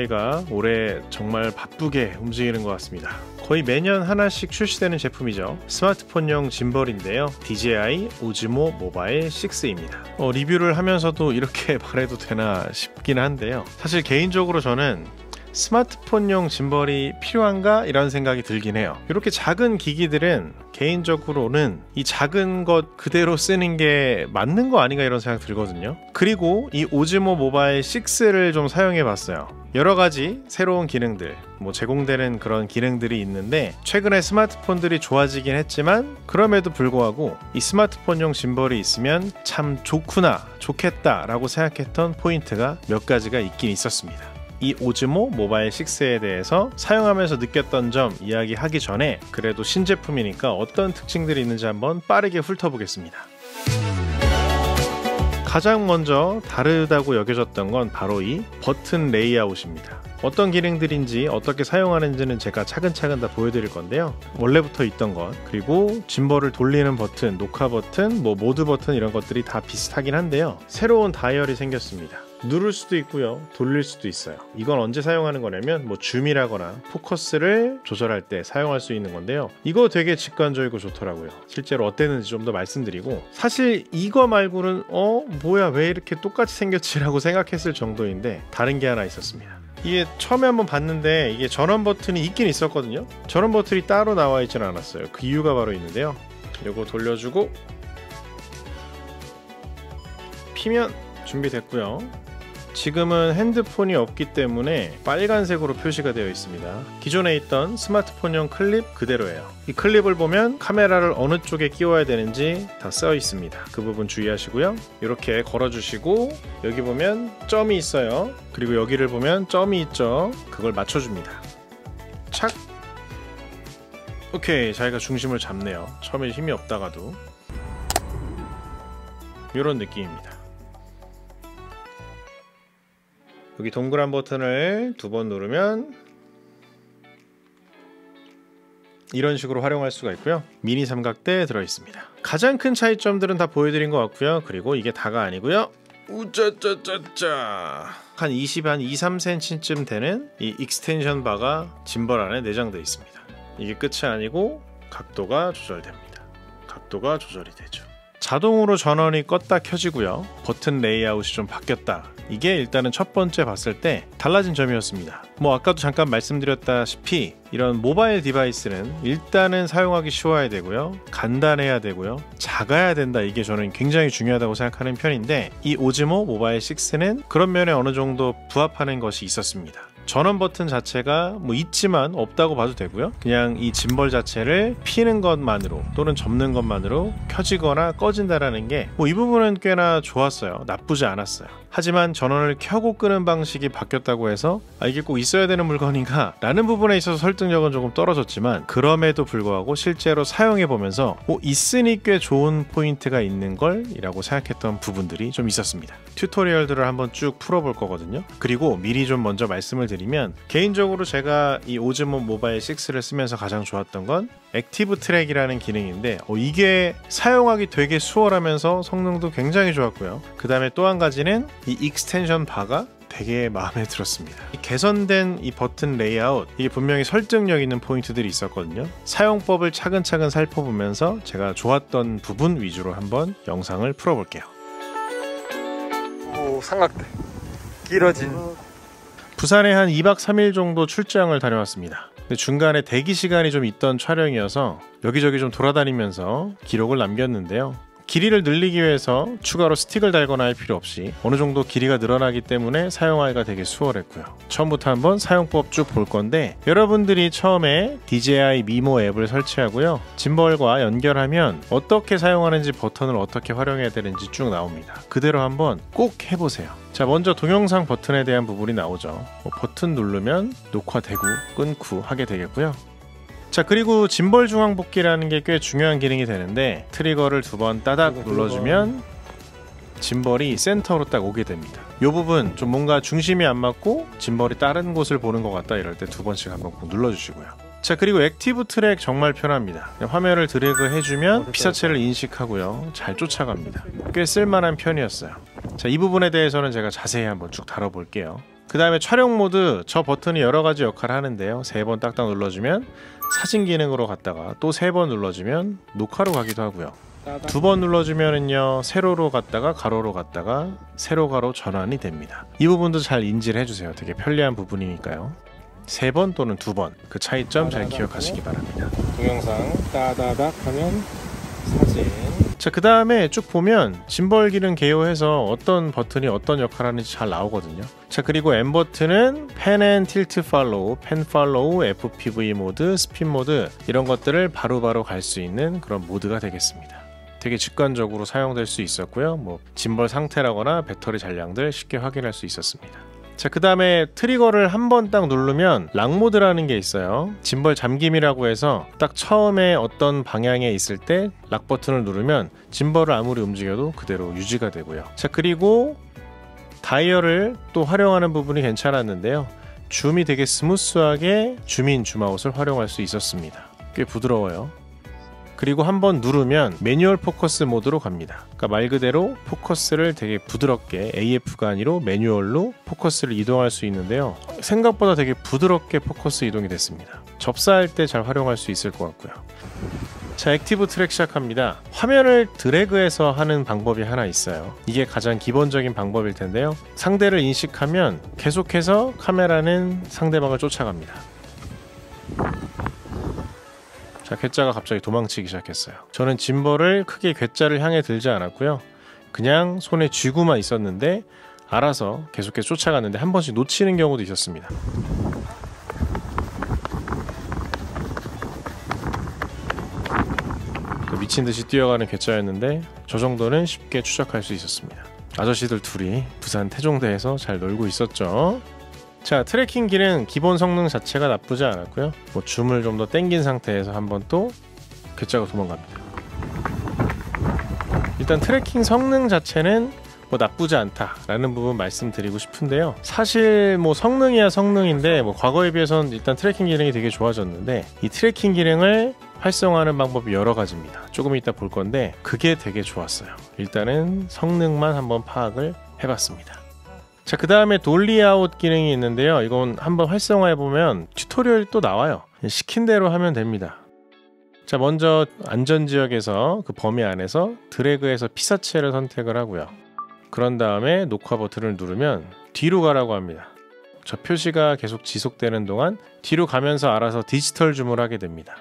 DJI가 올해 정말 바쁘게 움직이는 것 같습니다. 거의 매년 하나씩 출시되는 제품이죠. 스마트폰용 짐벌인데요. DJI 오즈모 모바일 6입니다. 리뷰를 하면서도 이렇게 말해도 되나 싶긴 한데요. 사실 개인적으로 저는 스마트폰용 짐벌이 필요한가? 이런 생각이 들긴 해요. 이렇게 작은 기기들은 개인적으로는 이 작은 것 그대로 쓰는 게 맞는 거 아닌가 이런 생각 들거든요. 그리고 이 오즈모 모바일 6를 좀 사용해 봤어요. 여러가지 새로운 기능들, 제공되는 그런 기능들이 있는데 최근에 스마트폰들이 좋아지긴 했지만 그럼에도 불구하고 이 스마트폰용 짐벌이 있으면 참 좋겠다 라고 생각했던 포인트가 몇 가지가 있긴 있었습니다. 이 오즈모 모바일 6에 대해서 사용하면서 느꼈던 점 이야기하기 전에 그래도 신제품이니까 어떤 특징들이 있는지 한번 빠르게 훑어보겠습니다. 가장 먼저 다르다고 여겨졌던 건 바로 이 버튼 레이아웃입니다. 어떤 기능들인지 어떻게 사용하는지는 제가 차근차근 다 보여드릴 건데요. 원래부터 있던 것, 그리고 짐벌을 돌리는 버튼, 녹화 버튼, 모드 버튼 이런 것들이 다 비슷하긴 한데요. 새로운 다이얼이 생겼습니다. 누를 수도 있고요, 돌릴 수도 있어요. 이건 언제 사용하는 거냐면 줌이라거나 포커스를 조절할 때 사용할 수 있는 건데요. 이거 되게 직관적이고 좋더라고요. 실제로 어땠는지 좀 더 말씀드리고, 사실 이거 말고는 뭐야 왜 이렇게 똑같이 생겼지 라고 생각했을 정도인데 다른 게 하나 있었습니다. 이게 처음에 한번 봤는데 이게 전원 버튼이 있긴 있었거든요. 전원 버튼이 따로 나와 있지는 않았어요. 그 이유가 바로 있는데요. 이거 돌려주고 피면 준비됐고요. 지금은 핸드폰이 없기 때문에 빨간색으로 표시가 되어 있습니다. 기존에 있던 스마트폰용 클립 그대로예요. 이 클립을 보면 카메라를 어느 쪽에 끼워야 되는지 다 써 있습니다. 그 부분 주의하시고요. 이렇게 걸어주시고 여기 보면 점이 있어요. 그리고 여기를 보면 점이 있죠. 그걸 맞춰줍니다. 착! 오케이, 자기가 중심을 잡네요. 처음에 힘이 없다가도 이런 느낌입니다. 여기 동그란 버튼을 2번 누르면 이런 식으로 활용할 수가 있고요. 미니 삼각대 들어있습니다. 가장 큰 차이점들은 다 보여드린 것 같고요. 그리고 이게 다가 아니고요. 우짜짜짜짜 한 2-3cm쯤 되는 이 익스텐션 바가 짐벌 안에 내장되어 있습니다. 이게 끝이 아니고 각도가 조절됩니다. 각도가 조절이 되죠. 자동으로 전원이 껐다 켜지고요. 버튼 레이아웃이 좀 바뀌었다. 이게 일단은 첫 번째 봤을 때 달라진 점이었습니다. 아까도 잠깐 말씀드렸다시피 이런 모바일 디바이스는 일단은 사용하기 쉬워야 되고요, 간단해야 되고요, 작아야 된다. 이게 저는 굉장히 중요하다고 생각하는 편인데 이 오즈모 모바일 6는 그런 면에 어느 정도 부합하는 것이 있었습니다. 전원 버튼 자체가 있지만 없다고 봐도 되고요. 그냥 이 짐벌 자체를 피는 것만으로 또는 접는 것만으로 켜지거나 꺼진다라는 게 이 부분은 꽤나 좋았어요. 나쁘지 않았어요. 하지만 전원을 켜고 끄는 방식이 바뀌었다고 해서 이게 꼭 있어야 되는 물건인가 라는 부분에 있어서 설득력은 조금 떨어졌지만 그럼에도 불구하고 실제로 사용해보면서 있으니 꽤 좋은 포인트가 있는 걸 이라고 생각했던 부분들이 좀 있었습니다. 튜토리얼들을 한번 쭉 풀어볼 거거든요. 그리고 미리 좀 먼저 말씀을 드리면 개인적으로 제가 이 오즈모 모바일 6를 쓰면서 가장 좋았던 건 액티브 트랙이라는 기능인데 이게 사용하기 되게 수월하면서 성능도 굉장히 좋았고요. 그 다음에 또 한 가지는 이 익스텐션 바가 되게 마음에 들었습니다. 이 개선된 이 버튼 레이아웃, 이게 분명히 설득력 있는 포인트들이 있었거든요. 사용법을 차근차근 살펴보면서 제가 좋았던 부분 위주로 한번 영상을 풀어볼게요. 오, 삼각대 길어진. 부산에 한 2박 3일 정도 출장을 다녀왔습니다. 근데 중간에 대기 시간이 좀 있던 촬영이어서 여기저기 좀 돌아다니면서 기록을 남겼는데요. 길이를 늘리기 위해서 추가로 스틱을 달거나 할 필요 없이 어느 정도 길이가 늘어나기 때문에 사용하기가 되게 수월했고요. 처음부터 한번 사용법 쭉 볼 건데, 여러분들이 처음에 DJI 미모 앱을 설치하고요, 짐벌과 연결하면 어떻게 사용하는지, 버튼을 어떻게 활용해야 되는지 쭉 나옵니다. 그대로 한번 꼭 해보세요. 자, 먼저 동영상 버튼에 대한 부분이 나오죠. 버튼 누르면 녹화되고 끊고 하게 되겠고요. 자, 그리고 짐벌 중앙 복귀라는 게 꽤 중요한 기능이 되는데, 트리거를 2번 따닥 눌러주면 짐벌이 센터로 딱 오게 됩니다. 이 부분 좀 뭔가 중심이 안 맞고 짐벌이 다른 곳을 보는 것 같다 이럴 때 2번씩 한번 꼭 눌러주시고요. 자, 그리고 액티브 트랙 정말 편합니다. 화면을 드래그 해주면 피사체를 인식하고요, 잘 쫓아갑니다. 꽤 쓸만한 편이었어요. 자, 이 부분에 대해서는 제가 자세히 한번 쭉 다뤄볼게요. 그 다음에 촬영 모드, 저 버튼이 여러가지 역할을 하는데요. 3번 딱딱 눌러주면 사진 기능으로 갔다가 또 3번 눌러주면 녹화로 가기도 하고요. 2번 눌러주면은요, 세로로 갔다가 가로로 갔다가 세로 가로 전환이 됩니다. 이 부분도 잘 인지를 해주세요. 되게 편리한 부분이니까요. 3번 또는 2번 그 차이점 잘 기억하시기 바랍니다. 동영상 따다닥 하면 사진. 자, 그 다음에 쭉 보면 짐벌 기능 개요해서 어떤 버튼이 어떤 역할을 하는지 잘 나오거든요. 자, 그리고 M 버튼은 펜 앤 틸트 팔로우, 펜 팔로우, FPV 모드, 스핀 모드 이런 것들을 바로바로 갈 수 있는 그런 모드가 되겠습니다. 되게 직관적으로 사용될 수 있었고요. 뭐 짐벌 상태라거나 배터리 잔량들 쉽게 확인할 수 있었습니다. 자, 그 다음에 트리거를 한 번 딱 누르면 락 모드라는 게 있어요. 짐벌 잠김이라고 해서 딱 처음에 어떤 방향에 있을 때 락 버튼을 누르면 짐벌을 아무리 움직여도 그대로 유지가 되고요. 자, 그리고 다이얼을 또 활용하는 부분이 괜찮았는데요. 줌이 되게 스무스하게 줌인 줌아웃을 활용할 수 있었습니다. 꽤 부드러워요. 그리고 한번 누르면 매뉴얼 포커스 모드로 갑니다. 그러니까 말 그대로 포커스를 되게 부드럽게 AF가 아니라 매뉴얼로 포커스를 이동할 수 있는데요. 생각보다 되게 부드럽게 포커스 이동이 됐습니다. 접사할 때 잘 활용할 수 있을 것 같고요. 자, 액티브 트랙 시작합니다. 화면을 드래그해서 하는 방법이 하나 있어요. 이게 가장 기본적인 방법일 텐데요. 상대를 인식하면 계속해서 카메라는 상대방을 쫓아갑니다. 자, 괴짜가 갑자기 도망치기 시작했어요. 저는 짐벌을 크게 괴짜를 향해 들지 않았고요. 그냥 손에 쥐고만 있었는데 알아서 계속해서 쫓아갔는데 한 번씩 놓치는 경우도 있었습니다. 미친듯이 뛰어가는 괴짜였는데 저 정도는 쉽게 추적할 수 있었습니다. 아저씨들 둘이 부산 태종대에서 잘 놀고 있었죠. 자, 트래킹 기능 기본 성능 자체가 나쁘지 않았고요. 뭐 줌을 좀 더 당긴 상태에서 한번 또 괴짜가 도망갑니다. 일단 트래킹 성능 자체는 뭐 나쁘지 않다라는 부분 말씀드리고 싶은데요. 사실 뭐 성능이야 성능인데 뭐 과거에 비해서는 일단 트래킹 기능이 되게 좋아졌는데 이 트래킹 기능을 활성화하는 방법이 여러 가지입니다. 조금 이따 볼 건데 그게 되게 좋았어요. 일단은 성능만 한번 파악을 해봤습니다. 자, 그 다음에 돌리 아웃 기능이 있는데요. 이건 한번 활성화해보면 튜토리얼이 또 나와요. 시킨 대로 하면 됩니다. 자, 먼저 안전지역에서 그 범위 안에서 드래그해서 피사체를 선택을 하고요. 그런 다음에 녹화 버튼을 누르면 뒤로 가라고 합니다. 저 표시가 계속 지속되는 동안 뒤로 가면서 알아서 디지털 줌을 하게 됩니다.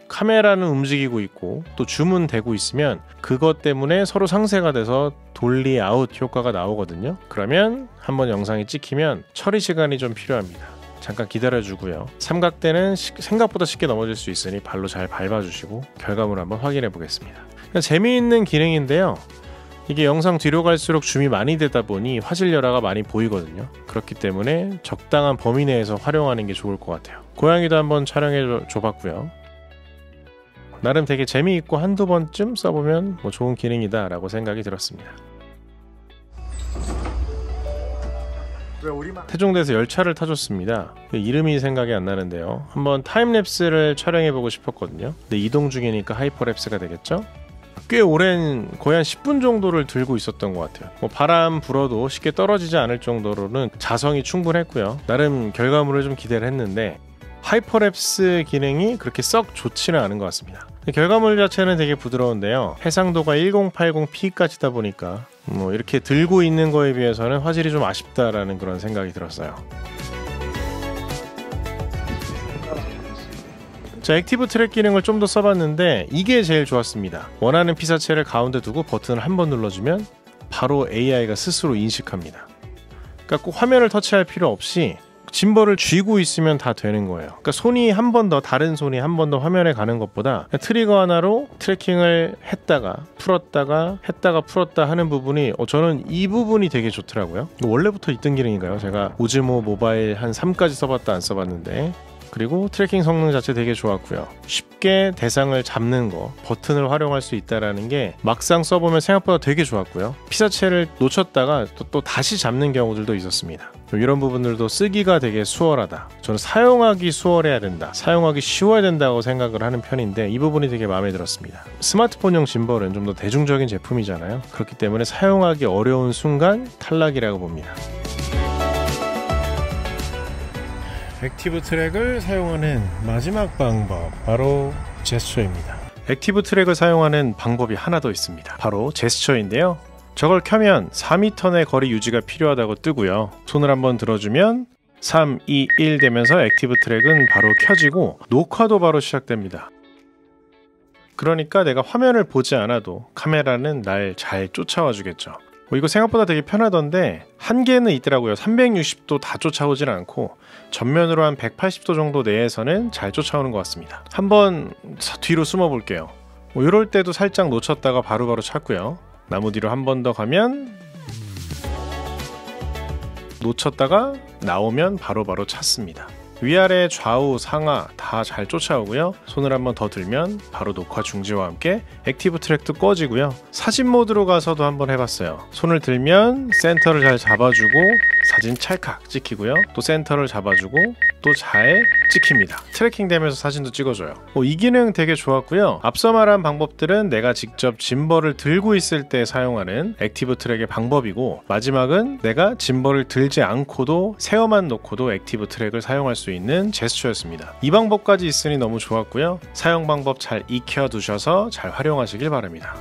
카메라는 움직이고 있고 또 줌은 되고 있으면 그것 때문에 서로 상쇄가 돼서 돌리 아웃 효과가 나오거든요. 그러면 한번 영상이 찍히면 처리 시간이 좀 필요합니다. 잠깐 기다려주고요. 삼각대는 생각보다 쉽게 넘어질 수 있으니 발로 잘 밟아주시고 결과물 한번 확인해 보겠습니다. 재미있는 기능인데요. 이게 영상 뒤로 갈수록 줌이 많이 되다 보니 화질 열화가 많이 보이거든요. 그렇기 때문에 적당한 범위 내에서 활용하는 게 좋을 것 같아요. 고양이도 한번 촬영해 줘봤고요. 나름 되게 재미있고 한두 번쯤 써보면 뭐 좋은 기능이다 라고 생각이 들었습니다. 태종대에서 열차를 타줬습니다. 그 이름이 생각이 안 나는데요. 한번 타임랩스를 촬영해보고 싶었거든요. 근데 이동 중이니까 하이퍼랩스가 되겠죠? 꽤 오랜 거의 한 10분 정도를 들고 있었던 것 같아요. 뭐 바람 불어도 쉽게 떨어지지 않을 정도로는 자성이 충분했고요. 나름 결과물을 좀 기대를 했는데 하이퍼랩스 기능이 그렇게 썩 좋지는 않은 것 같습니다. 결과물 자체는 되게 부드러운데요. 해상도가 1080p까지다 보니까 뭐 이렇게 들고 있는 거에 비해서는 화질이 좀 아쉽다라는 그런 생각이 들었어요. 자, 액티브 트랙 기능을 좀 더 써봤는데 이게 제일 좋았습니다. 원하는 피사체를 가운데 두고 버튼을 한 번 눌러주면 바로 AI가 스스로 인식합니다. 그러니까 꼭 화면을 터치할 필요 없이 짐벌을 쥐고 있으면 다 되는 거예요. 그러니까 손이 한 번 더, 다른 손이 한 번 더 화면에 가는 것보다 트리거 하나로 트래킹을 했다가 풀었다가 했다가 풀었다 하는 부분이 저는 이 부분이 되게 좋더라고요. 원래부터 있던 기능인가요? 제가 오즈모 모바일 한 3까지 써봤다 안 써봤는데. 그리고 트래킹 성능 자체 되게 좋았고요. 쉽게 대상을 잡는 거, 버튼을 활용할 수 있다는 게 막상 써보면 생각보다 되게 좋았고요. 피사체를 놓쳤다가 또 다시 잡는 경우들도 있었습니다. 이런 부분들도 쓰기가 되게 수월하다. 저는 사용하기 수월해야 된다, 사용하기 쉬워야 된다고 생각을 하는 편인데 이 부분이 되게 마음에 들었습니다. 스마트폰용 짐벌은 좀 더 대중적인 제품이잖아요. 그렇기 때문에 사용하기 어려운 순간 탈락이라고 봅니다. 액티브 트랙을 사용하는 마지막 방법, 바로 제스처입니다. 액티브 트랙을 사용하는 방법이 하나 더 있습니다. 바로 제스처인데요. 저걸 켜면 4m 내 거리 유지가 필요하다고 뜨고요. 손을 한번 들어주면 3, 2, 1 되면서 액티브 트랙은 바로 켜지고 녹화도 바로 시작됩니다. 그러니까 내가 화면을 보지 않아도 카메라는 날 잘 쫓아와 주겠죠. 이거 생각보다 되게 편하던데 한계는 있더라고요. 360도 다 쫓아오진 않고 전면으로 한 180도 정도 내에서는 잘 쫓아오는 것 같습니다. 한번 뒤로 숨어 볼게요. 이럴 때도 살짝 놓쳤다가 바로바로 찾고요. 나무 뒤로 한 번 더 가면 놓쳤다가 나오면 바로바로 찾습니다. 위아래 좌우 상하 다 잘 쫓아오고요. 손을 한번 더 들면 바로 녹화 중지와 함께 액티브 트랙도 꺼지고요. 사진 모드로 가서도 한번 해봤어요. 손을 들면 센터를 잘 잡아주고 사진 찰칵 찍히고요. 또 센터를 잡아주고 또 잘 찍힙니다. 트래킹 되면서 사진도 찍어줘요. 이 기능 되게 좋았고요. 앞서 말한 방법들은 내가 직접 짐벌을 들고 있을 때 사용하는 액티브 트랙의 방법이고, 마지막은 내가 짐벌을 들지 않고도 세워만 놓고도 액티브 트랙을 사용할 수 있는 제스처였습니다. 이 방법까지 있으니 너무 좋았고요. 사용 방법 잘 익혀 두셔서 잘 활용하시길 바랍니다.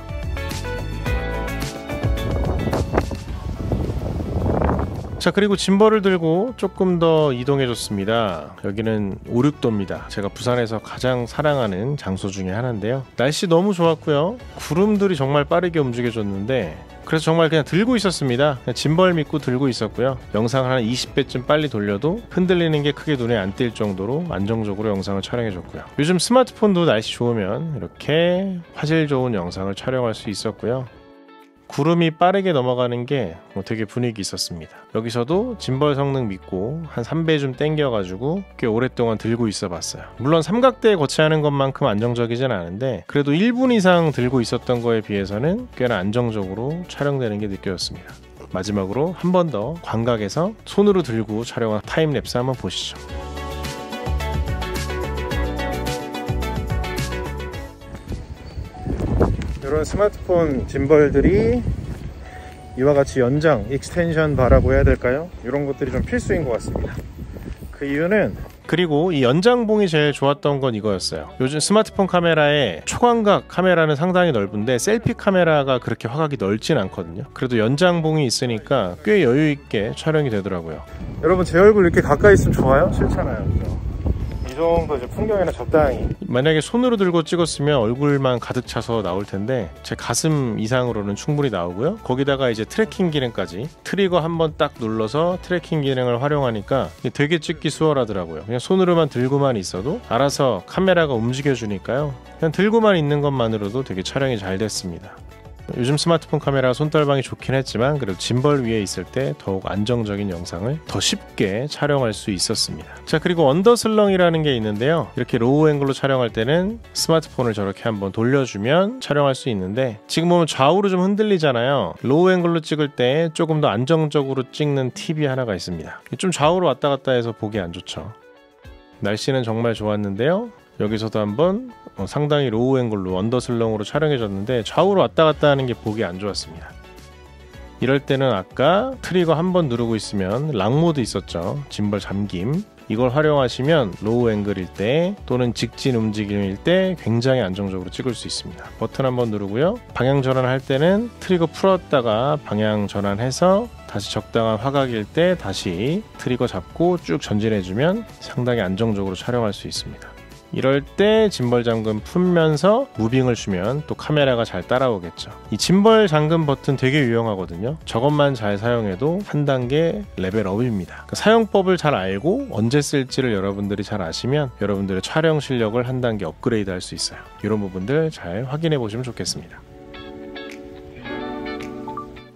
자, 그리고 짐벌을 들고 조금 더 이동해 줬습니다. 여기는 5, 6도입니다. 제가 부산에서 가장 사랑하는 장소 중에 하나인데요. 날씨 너무 좋았고요. 구름들이 정말 빠르게 움직여 줬는데 그래서 정말 그냥 들고 있었습니다. 그냥 짐벌 믿고 들고 있었고요. 영상을 한 20배쯤 빨리 돌려도 흔들리는 게 크게 눈에 안 띌 정도로 안정적으로 영상을 촬영해 줬고요. 요즘 스마트폰도 날씨 좋으면 이렇게 화질 좋은 영상을 촬영할 수 있었고요. 구름이 빠르게 넘어가는 게 되게 분위기 있었습니다. 여기서도 짐벌 성능 믿고 한 3배 좀 땡겨가지고 꽤 오랫동안 들고 있어 봤어요. 물론 삼각대에 거치하는 것만큼 안정적이진 않은데 그래도 1분 이상 들고 있었던 거에 비해서는 꽤나 안정적으로 촬영되는 게 느껴졌습니다. 마지막으로 한 번 더 광각에서 손으로 들고 촬영한 타임랩스 한번 보시죠. 이런 스마트폰 짐벌들이 이와 같이 연장, 익스텐션 바라고 해야 될까요? 이런 것들이 좀 필수인 것 같습니다. 그 이유는, 그리고 이 연장봉이 제일 좋았던 건 이거였어요. 요즘 스마트폰 카메라의 초광각 카메라는 상당히 넓은데 셀피 카메라가 그렇게 화각이 넓진 않거든요. 그래도 연장봉이 있으니까 꽤 여유있게 촬영이 되더라고요. 여러분, 제 얼굴 이렇게 가까이 있으면 좋아요? 싫잖아요, 그죠? 이 정도 이제 풍경이나 적당히. 만약에 손으로 들고 찍었으면 얼굴만 가득 차서 나올 텐데 제 가슴 이상으로는 충분히 나오고요. 거기다가 이제 트래킹 기능까지, 트리거 한번 딱 눌러서 트래킹 기능을 활용하니까 되게 찍기 수월하더라고요. 그냥 손으로만 들고만 있어도 알아서 카메라가 움직여 주니까요. 그냥 들고만 있는 것만으로도 되게 촬영이 잘 됐습니다. 요즘 스마트폰 카메라 손떨방이 좋긴 했지만 그래도 짐벌 위에 있을 때 더욱 안정적인 영상을 더 쉽게 촬영할 수 있었습니다. 자, 그리고 언더슬렁이라는 게 있는데요. 이렇게 로우 앵글로 촬영할 때는 스마트폰을 저렇게 한번 돌려주면 촬영할 수 있는데, 지금 보면 좌우로 좀 흔들리잖아요. 로우 앵글로 찍을 때 조금 더 안정적으로 찍는 팁이 하나가 있습니다. 좀 좌우로 왔다 갔다 해서 보기 안 좋죠. 날씨는 정말 좋았는데요. 여기서도 한번 상당히 로우 앵글로 언더슬렁으로 촬영해줬는데 좌우로 왔다 갔다 하는 게 보기 안 좋았습니다. 이럴 때는 아까 트리거 한번 누르고 있으면 락모드 있었죠. 짐벌 잠김. 이걸 활용하시면 로우 앵글일 때 또는 직진 움직임일 때 굉장히 안정적으로 찍을 수 있습니다. 버튼 한번 누르고요. 방향 전환할 때는 트리거 풀었다가 방향 전환해서 다시 적당한 화각일 때 다시 트리거 잡고 쭉 전진해주면 상당히 안정적으로 촬영할 수 있습니다. 이럴 때 짐벌 잠금 풀면서 무빙을 주면 또 카메라가 잘 따라오겠죠. 이 짐벌 잠금 버튼 되게 유용하거든요. 저것만 잘 사용해도 한 단계 레벨업입니다. 그 사용법을 잘 알고 언제 쓸지를 여러분들이 잘 아시면 여러분들의 촬영 실력을 한 단계 업그레이드 할 수 있어요. 이런 부분들 잘 확인해 보시면 좋겠습니다.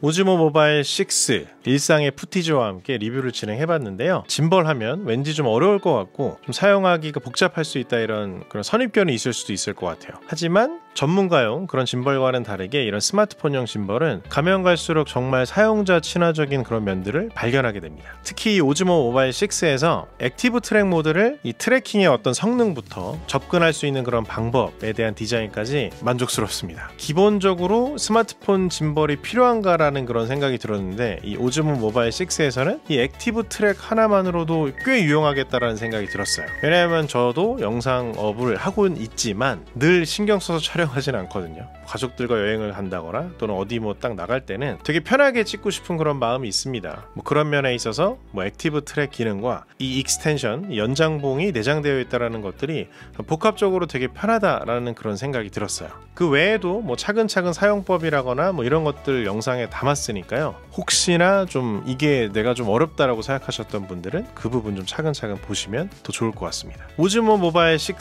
오즈모 모바일 6 일상의 푸티지와 함께 리뷰를 진행해봤는데요. 짐벌하면 왠지 좀 어려울 것 같고 좀 사용하기가 복잡할 수 있다, 이런 그런 선입견이 있을 수도 있을 것 같아요. 하지만 전문가용 그런 짐벌과는 다르게 이런 스마트폰용 짐벌은 가면 갈수록 정말 사용자 친화적인 그런 면들을 발견하게 됩니다. 특히 이 오즈모 모바일 6에서 액티브 트랙 모드를 이 트래킹의 어떤 성능부터 접근할 수 있는 그런 방법에 대한 디자인까지 만족스럽습니다. 기본적으로 스마트폰 짐벌이 필요한가라는 그런 생각이 들었는데 이 오즈모 오즈몬 모바일 6에서는 이 액티브 트랙 하나만으로도 꽤 유용하겠다라는 생각이 들었어요. 왜냐하면 저도 영상 업을 하고는 있지만 늘 신경 써서 촬영하진 않거든요. 가족들과 여행을 간다거나 또는 어디 뭐 딱 나갈 때는 되게 편하게 찍고 싶은 그런 마음이 있습니다. 뭐 그런 면에 있어서 뭐 액티브 트랙 기능과 이 익스텐션, 이 연장봉이 내장되어 있다는 것들이 복합적으로 되게 편하다라는 그런 생각이 들었어요. 그 외에도 뭐 차근차근 사용법이라거나 뭐 이런 것들 영상에 담았으니까요. 혹시나 좀 이게 내가 좀 어렵다라고 생각하셨던 분들은 그 부분 좀 차근차근 보시면 더 좋을 것 같습니다. 오즈몬 모바일 6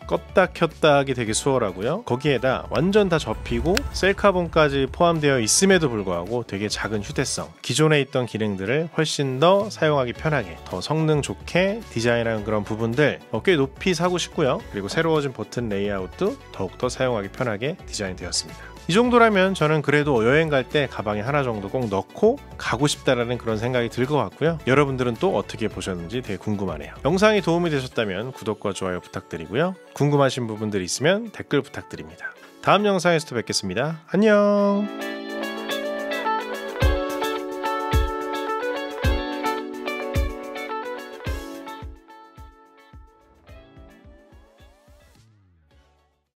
껐다 켰다 하기 되게 수월하고요. 거기에다 완전 다 접히고 셀카봉까지 포함되어 있음에도 불구하고 되게 작은 휴대성, 기존에 있던 기능들을 훨씬 더 사용하기 편하게, 더 성능 좋게 디자인한 그런 부분들 꽤 높이 사고 싶고요. 그리고 새로워진 버튼 레이아웃도 더욱더 사용하기 편하게 디자인되었습니다. 이 정도라면 저는 그래도 여행 갈 때 가방에 하나 정도 꼭 넣고 가고 싶다라는 그런 생각이 들 것 같고요. 여러분들은 또 어떻게 보셨는지 되게 궁금하네요. 영상이 도움이 되셨다면 구독과 좋아요 부탁드리고요. 궁금하신 부분들 있으면 댓글 부탁드립니다. 다음 영상에서 또 뵙겠습니다. 안녕.